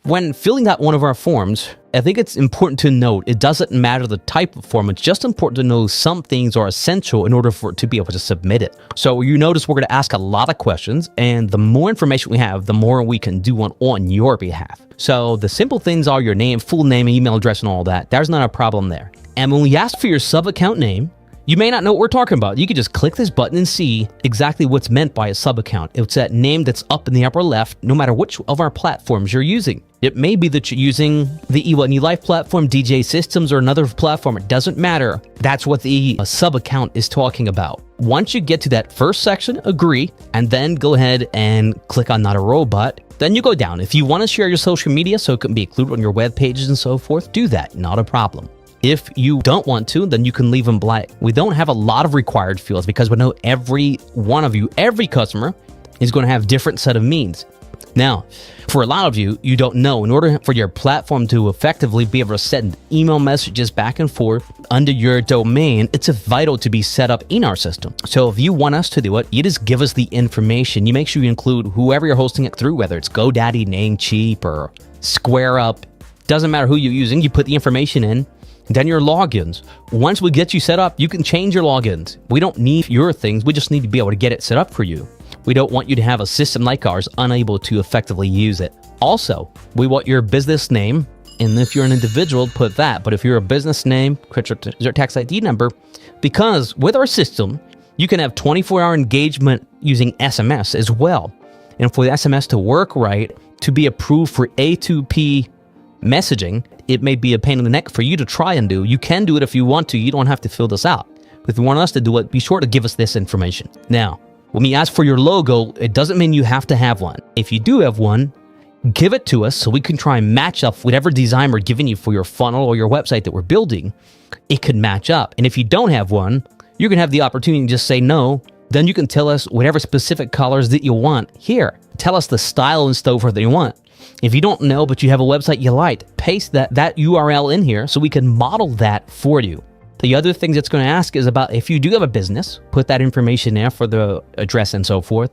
When filling out one of our forms, I think it's important to note it doesn't matter the type of form. It's just important to know some things are essential in order for it to be able to submit it. So you notice we're going to ask a lot of questions, and the more information we have, the more we can do on your behalf. So the simple things are your name, full name, email address, and all that. There's not a problem there. And when we ask for your sub-account name, you may not know what we're talking about. You can just click this button and see exactly what's meant by a sub-account. It's that name that's up in the upper left, no matter which of our platforms you're using. It may be that you're using the E1E Life platform, DJ Systems, or another platform. It doesn't matter. That's what the sub-account is talking about. Once you get to that first section, agree, and then go ahead and click on Not a Robot. Then you go down. If you want to share your social media so it can be included on your web pages and so forth, do that. Not a problem. If you don't want to, then you can leave them blank. We don't have a lot of required fields because we know every one of you, every customer is going to have different set of needs. Now, for a lot of you, you don't know. In order for your platform to effectively be able to send email messages back and forth under your domain, it's vital to be set up in our system. So if you want us to do it, you just give us the information. You make sure you include whoever you're hosting it through, whether it's GoDaddy, Namecheap, or SquareUp. Doesn't matter who you're using. You put the information in. Then your logins. Once we get you set up, you can change your logins. We don't need your things. We just need to be able to get it set up for you. We don't want you to have a system like ours unable to effectively use it. Also, we want your business name, and if you're an individual, put that. But if you're a business name, your tax ID number, because with our system, you can have 24-hour engagement using SMS as well. And for the SMS to work right, to be approved for A2P messaging, it may be a pain in the neck for you to try and do. You can do it if you want to. You don't have to fill this out. If you want us to do it, be sure to give us this information. Now, when we ask for your logo, it doesn't mean you have to have one. If you do have one, give it to us so we can try and match up whatever design we're giving you for your funnel or your website that we're building. It could match up. And if you don't have one, you're going to have the opportunity to just say no. Then you can tell us whatever specific colors that you want. Here, tell us the style and so forth that you want. If you don't know, but you have a website you like, paste that URL in here so we can model that for you. The other thing that's going to ask is about if you do have a business, put that information there for the address and so forth.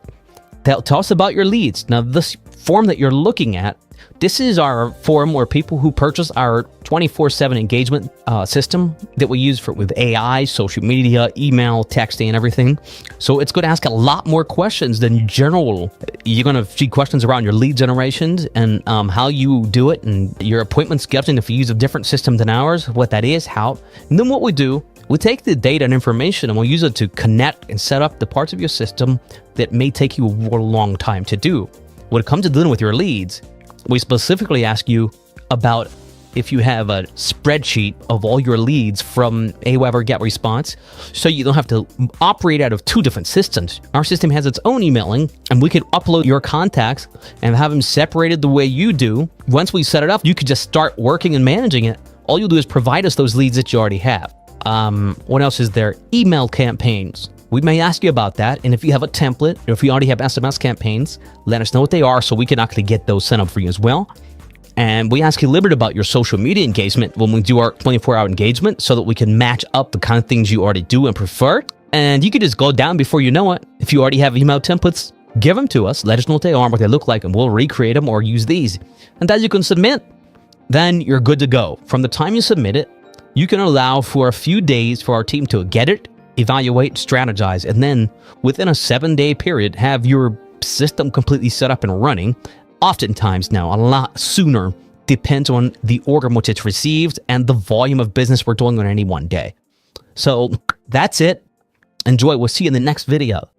Tell us about your leads. Now, this form that you're looking at, this is our form where people who purchase our 24/7 engagement system that we use with AI, social media, email, texting, and everything. So it's going to ask a lot more questions than general. You're going to see questions around your lead generations and how you do it and your appointment scheduling if you use a different system than ours, what that is, how. And then what we do, we take the data and information and we'll use it to connect and set up the parts of your system that may take you a long time to do. When it comes to dealing with your leads, we specifically ask you about if you have a spreadsheet of all your leads from Aweber GetResponse, so you don't have to operate out of two different systems. Our system has its own emailing, and we can upload your contacts and have them separated the way you do. Once we set it up, you can just start working and managing it. All you'll do is provide us those leads that you already have. What else is there? Email campaigns. We may ask you about that, and if you have a template, or if you already have SMS campaigns, let us know what they are so we can actually get those sent up for you as well. And we ask you a little bit about your social media engagement when we do our 24-hour engagement so that we can match up the kind of things you already do and prefer. And you can just go down before you know it. If you already have email templates, give them to us. Let us know what they are, what they look like, and we'll recreate them or use these. And then you can submit. Then you're good to go. From the time you submit it, you can allow for a few days for our team to get it, evaluate, strategize, and then within a 7-day period, have your system completely set up and running. Oftentimes now, a lot sooner, depends on the order in which it's received and the volume of business we're doing on any one day. So that's it. Enjoy. We'll see you in the next video.